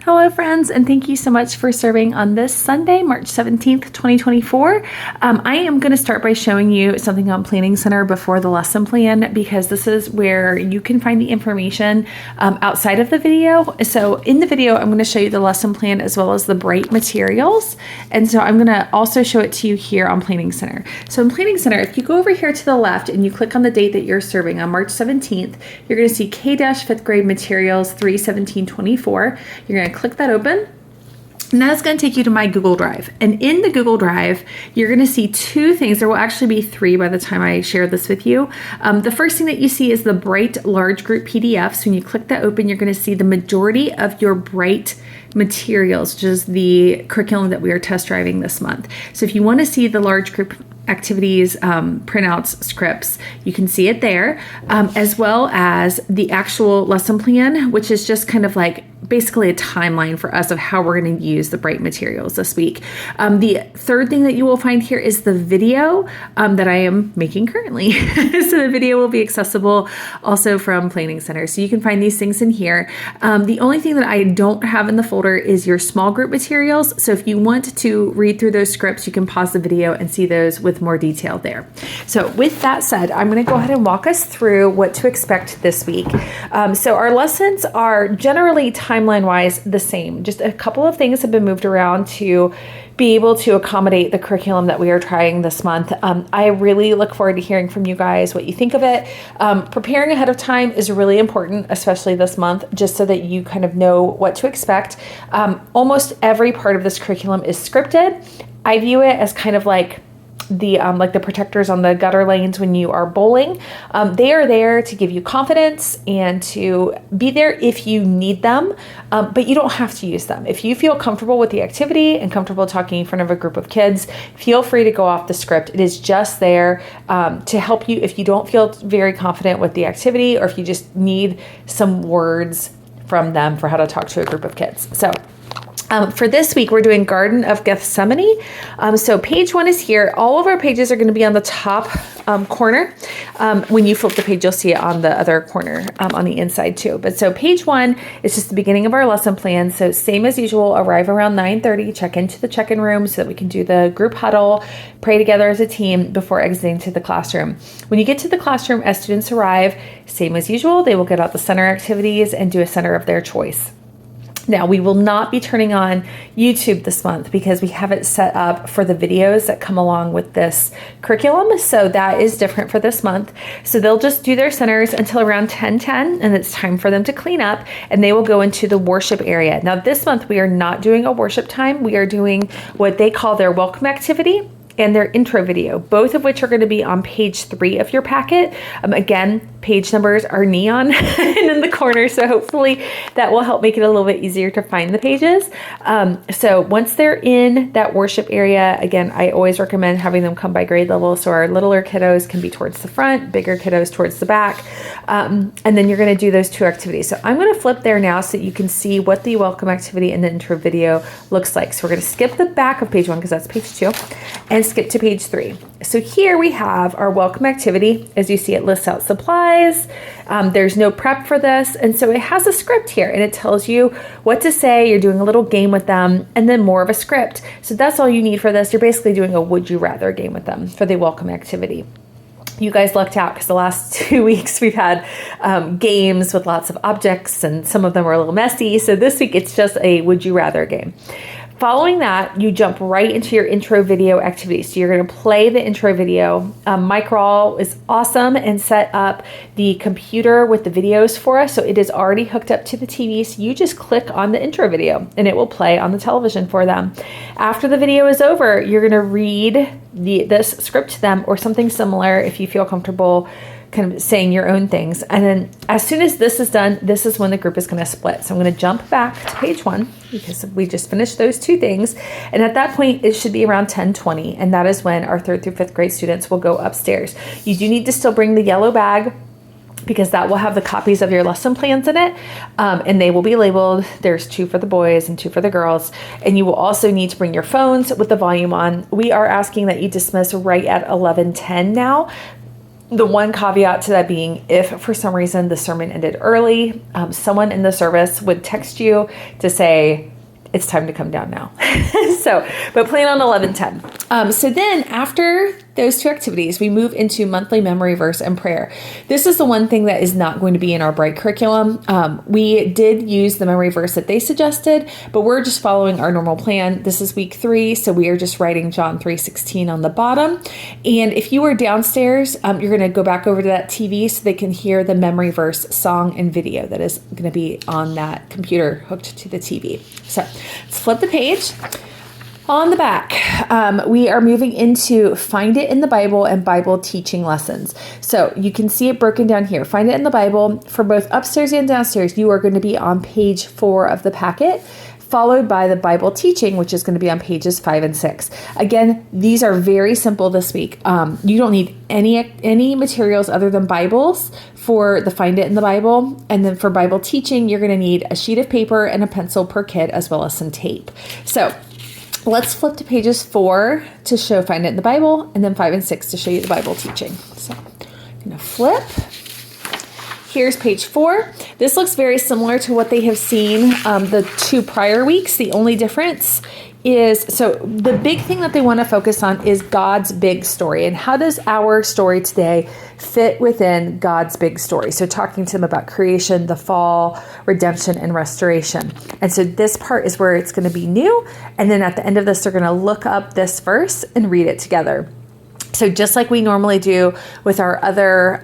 Hello friends, and thank you so much for serving on this Sunday, March 17th, 2024. I am going to start by showing you something on Planning Center before the lesson plan, because this is where you can find the information outside of the video. So in the video, I'm going to show you the lesson plan as well as the bright materials. And so I'm going to also show it to you here on Planning Center. So in Planning Center, if you go over here to the left and you click on the date that you're serving on March 17th, you're going to see K-5th grade materials 3/17/24. You're going to click that open, and that's going to take you to my Google Drive. And in the Google Drive, you're going to see two things. There will actually be three by the time I share this with you. The first thing that you see is the Bright Large Group PDF. So when you click that open, you're going to see the majority of your Bright materials, which is the curriculum that we are test driving this month. So if you want to see the large group activities, printouts, scripts, you can see it there, as well as the actual lesson plan, which is just kind of like basically a timeline for us of how we're going to use the bright materials this week. The third thing that you will find here is the video that I am making currently. So the video will be accessible also from Planning Center. So you can find these things in here. The only thing that I don't have in the folder is your small group materials. So if you want to read through those scripts, you can pause the video and see those with more detail there. So with that said, I'm going to go ahead and walk us through what to expect this week. So our lessons are generally timeline-wise the same. Just a couple of things have been moved around to be able to accommodate the curriculum that we are trying this month. I really look forward to hearing from you guys what you think of it. Preparing ahead of time is really important, especially this month, just so that you kind of know what to expect. Almost every part of this curriculum is scripted. I view it as kind of like the protectors on the gutter lanes when you are bowling. They are there to give you confidence and to be there if you need them, but you don't have to use them. If you feel comfortable with the activity and comfortable talking in front of a group of kids, feel free to go off the script. It is just there to help you if you don't feel very confident with the activity, or if you just need some words from them for how to talk to a group of kids. So for this week, we're doing Garden of Gethsemane. So page 1 is here. All of our pages are going to be on the top corner. When you flip the page, you'll see it on the other corner on the inside too. But so page 1 is just the beginning of our lesson plan. So same as usual, arrive around 9:30, check into the check-in room so that we can do the group huddle, pray together as a team before exiting to the classroom. When you get to the classroom, as students arrive, same as usual, they will get out the center activities and do a center of their choice. Now, we will not be turning on YouTube this month because we have it set up for the videos that come along with this curriculum. So that is different for this month. So they'll just do their centers until around 10:10, and it's time for them to clean up, and they will go into the worship area. Now, this month, we are not doing a worship time. We are doing what they call their welcome activity and their intro video, both of which are going to be on page 3 of your packet. Again, page numbers are neon and in the corner, so hopefully that will help make it a little bit easier to find the pages. So once they're in that worship area, again, I always recommend having them come by grade level, so our littler kiddos can be towards the front, bigger kiddos towards the back, and then you're going to do those 2 activities. So I'm going to flip there now so that you can see what the welcome activity and the intro video looks like. So we're going to skip the back of page 1 because that's page 2, and skip to page 3. So here we have our welcome activity. As you see, it lists out supplies. There's no prep for this. And so it has a script here, and it tells you what to say. You're doing a little game with them, and then more of a script. So that's all you need for this. You're basically doing a would you rather game with them for the welcome activity. You guys lucked out because the last 2 weeks we've had games with lots of objects, and some of them were a little messy. So this week it's just a would you rather game. Following that, you jump right into your intro video activity. So you're going to play the intro video. Mike Rawl is awesome and set up the computer with the videos for us. So it is already hooked up to the TV. So you just click on the intro video and it will play on the television for them. After the video is over, you're going to read this script to them or something similar if you feel comfortable kind of saying your own things. And then as soon as this is done, this is when the group is going to split. So I'm going to jump back to page 1 because we just finished those 2 things. And at that point, it should be around 10:20. And that is when our 3rd through 5th grade students will go upstairs. You do need to still bring the yellow bag because that will have the copies of your lesson plans in it. And they will be labeled. There's 2 for the boys and 2 for the girls. And you will also need to bring your phones with the volume on. We are asking that you dismiss right at 11:10 now. The one caveat to that being, if for some reason the sermon ended early, someone in the service would text you to say, it's time to come down now. But plan on 11:10. So then after those two activities, we move into monthly memory verse and prayer. This is the one thing that is not going to be in our Bright curriculum. We did use the memory verse that they suggested, but we're just following our normal plan. This is week 3, so we are just writing John 3:16 on the bottom. And if you are downstairs, you're going to go back over to that TV so they can hear the memory verse song and video that is going to be on that computer hooked to the TV. So let's flip the page. On the back, we are moving into Find It in the Bible and Bible teaching lessons. So you can see it broken down here. Find It in the Bible for both upstairs and downstairs. You are going to be on page 4 of the packet, followed by the Bible teaching, which is going to be on pages 5 and 6. Again, these are very simple this week. You don't need any materials other than Bibles for the Find It in the Bible. And then for Bible teaching, you're going to need a sheet of paper and a pencil per kit, as well as some tape. So let's flip to pages 4 to show Find It in the Bible, and then 5 and 6 to show you the Bible teaching. So I'm going to flip. Here's page 4. This looks very similar to what they have seen the 2 prior weeks. The only difference is, so the big thing that they want to focus on is God's big story. And how does our story today fit within God's big story? So talking to them about creation, the fall, redemption, and restoration. And so this part is where it's going to be new. And then at the end of this, they're going to look up this verse and read it together. So just like we normally do with our other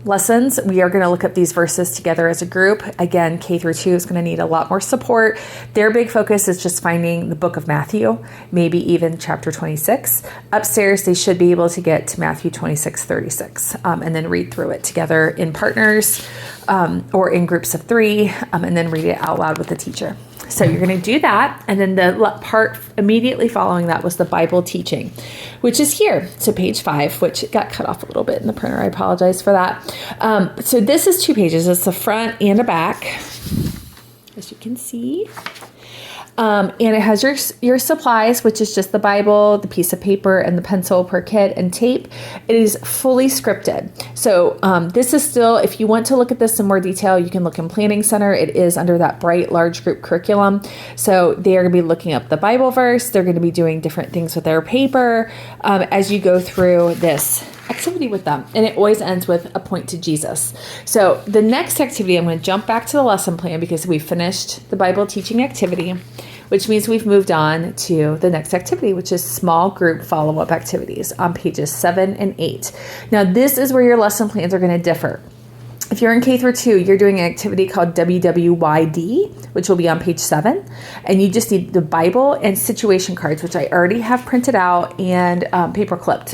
lessons, we are going to look up these verses together as a group. Again, K through 2 is going to need a lot more support. Their big focus is just finding the book of Matthew, maybe even chapter 26. Upstairs, they should be able to get to Matthew 26:36 and then read through it together in partners or in groups of 3 and then read it out loud with the teacher. So you're going to do that. And then the part immediately following that was the Bible teaching, which is here. So page 5, which got cut off a little bit in the printer. I apologize for that. So this is 2 pages. It's the front and a back, as you can see. And it has your supplies, which is just the Bible, the piece of paper, and the pencil per kit, and tape. It is fully scripted. So this is still, if you want to look at this in more detail, you can look in Planning Center. It is under that Bright large group curriculum. So they are going to be looking up the Bible verse. They're going to be doing different things with their paper as you go through this activity with them. And it always ends with a point to Jesus. So the next activity, I'm going to jump back to the lesson plan because we finished the Bible teaching activity, which means we've moved on to the next activity, which is small group follow-up activities on pages 7 and 8. Now, this is where your lesson plans are going to differ. If you're in K through 2, you're doing an activity called WWYD, which will be on page 7. And you just need the Bible and situation cards, which I already have printed out and paper clipped.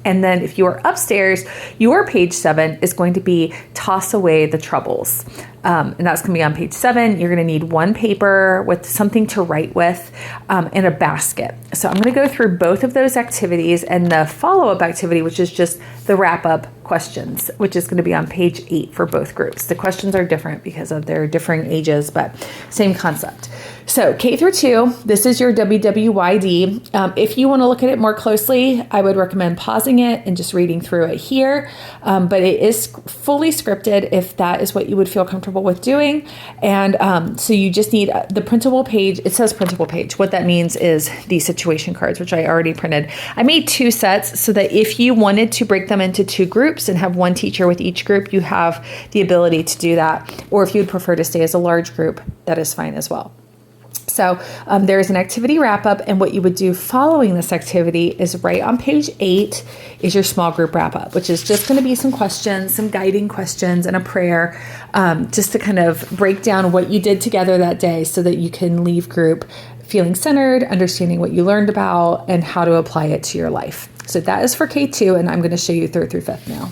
And then if you are upstairs, your page 7 is going to be Toss Away the Troubles. And that's going to be on page 7. You're going to need 1 paper with something to write with and a basket. So I'm going to go through both of those activities and the follow-up activity, which is just the wrap-up questions, which is going to be on page 8 for both groups. The questions are different because of their differing ages, but same concept. So K through 2, this is your WWYD. If you want to look at it more closely, I would recommend pausing it and just reading through it here. But it is fully scripted if that is what you would feel comfortable with doing. And so you just need the printable page. It says printable page. What that means is these situation cards, which I already printed. I made 2 sets so that if you wanted to break them into 2 groups and have 1 teacher with each group, you have the ability to do that. Or if you'd prefer to stay as a large group, that is fine as well. So there is an activity wrap up, and what you would do following this activity is right on page 8 is your small group wrap up, which is just going to be some questions, some guiding questions, and a prayer just to kind of break down what you did together that day so that you can leave group feeling centered, understanding what you learned about, and how to apply it to your life. So that is for K2, and I'm going to show you 3rd through 5th now.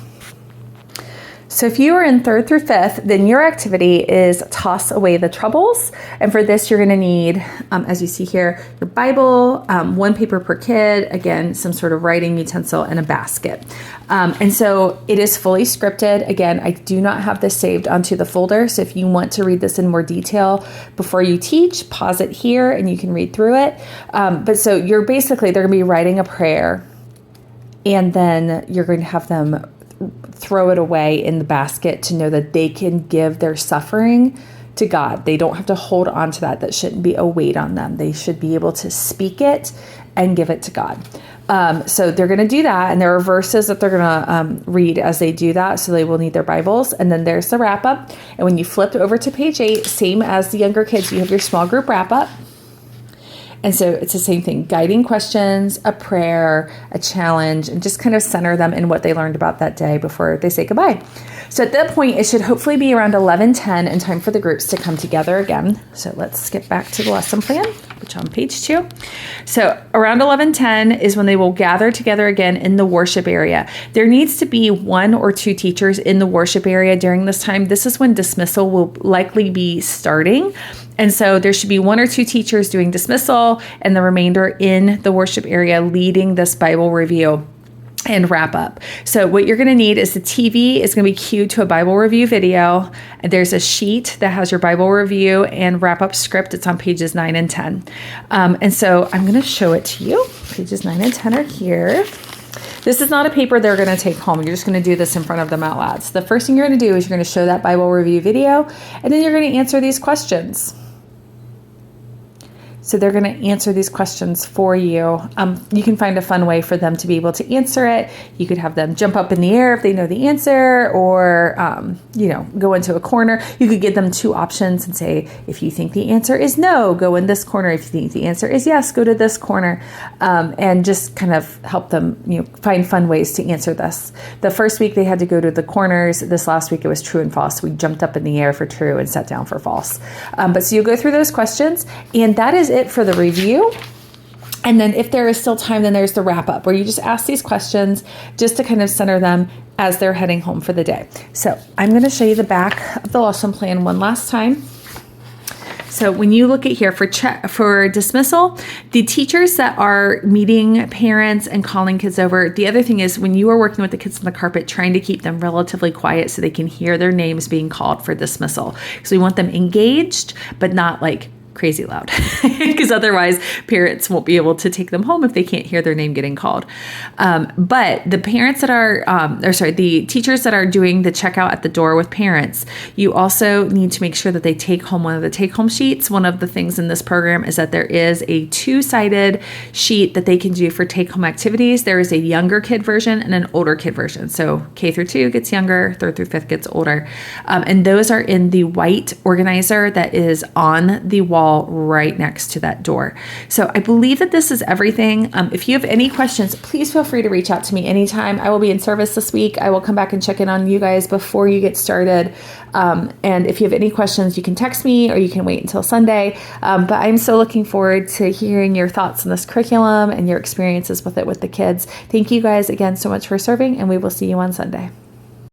So if you are in 3rd through 5th, then your activity is Toss Away the Troubles. And for this, you're going to need, as you see here, your Bible, 1 paper per kid, again, some sort of writing utensil, and a basket. And so it is fully scripted. Again, I do not have this saved onto the folder. So if you want to read this in more detail before you teach, pause it here and you can read through it. But so you're basically, they're going to be writing a prayer, and then you're going to have them throw it away in the basket to know that they can give their suffering to God. They don't have to hold on to that. That shouldn't be a weight on them. They should be able to speak it and give it to God. So they're going to do that. And there are verses that they're going to read as they do that. So they will need their Bibles. And then there's the wrap up. And when you flip over to page 8, same as the younger kids, you have your small group wrap up. And so it's the same thing, guiding questions, a prayer, a challenge, and just kind of center them in what they learned about that day before they say goodbye. So at that point, it should hopefully be around 11:10 and time for the groups to come together again. So let's get back to the lesson plan, which on page 2. So around 11:10 is when they will gather together again in the worship area. There needs to be 1 or 2 teachers in the worship area during this time. This is when dismissal will likely be starting. And so there should be 1 or 2 teachers doing dismissal and the remainder in the worship area leading this Bible review and wrap up. So what you're going to need is the TV is going to be cued to a Bible review video. There's a sheet that has your Bible review and wrap up script. It's on pages 9 and 10. And so I'm going to show it to you. Pages 9 and 10 are here. This is not a paper they're going to take home. You're just going to do this in front of them out loud. So the first thing you're going to do is you're going to show that Bible review video, and then you're going to answer these questions. So they're going to answer these questions for you. You can find a fun way for them to be able to answer it. You could have them jump up in the air if they know the answer, or, go into a corner. You could give them 2 options and say, if you think the answer is no, go in this corner. If you think the answer is yes, go to this corner, and just kind of help them, find fun ways to answer this. The first week they had to go to the corners. This last week it was true and false. We jumped up in the air for true and sat down for false. But so you'll go through those questions, and that is it for the review. And then if there is still time, then there's the wrap up where you just ask these questions just to kind of center them as they're heading home for the day. So I'm going to show you the back of the lesson plan one last time. So when you look at here for dismissal, the teachers that are meeting parents and calling kids over, the other thing is when you are working with the kids on the carpet, trying to keep them relatively quiet so they can hear their names being called for dismissal. So we want them engaged, but not like crazy loud, because otherwise parents won't be able to take them home if they can't hear their name getting called. But the parents that are, the teachers that are doing the checkout at the door with parents, you also need to make sure that they take home one of the take-home sheets. One of the things in this program is that there is a 2-sided sheet that they can do for take-home activities. There is a younger kid version and an older kid version. So K through 2 gets younger, 3rd through 5th gets older. And those are in the white organizer that is on the wall right next to that door. So I believe that this is everything. If you have any questions, please feel free to reach out to me anytime. I will be in service this week. I will come back and check in on you guys before you get started. And if you have any questions, you can text me or you can wait until Sunday. But I'm so looking forward to hearing your thoughts on this curriculum and your experiences with it with the kids. Thank you guys again so much for serving, and we will see you on Sunday.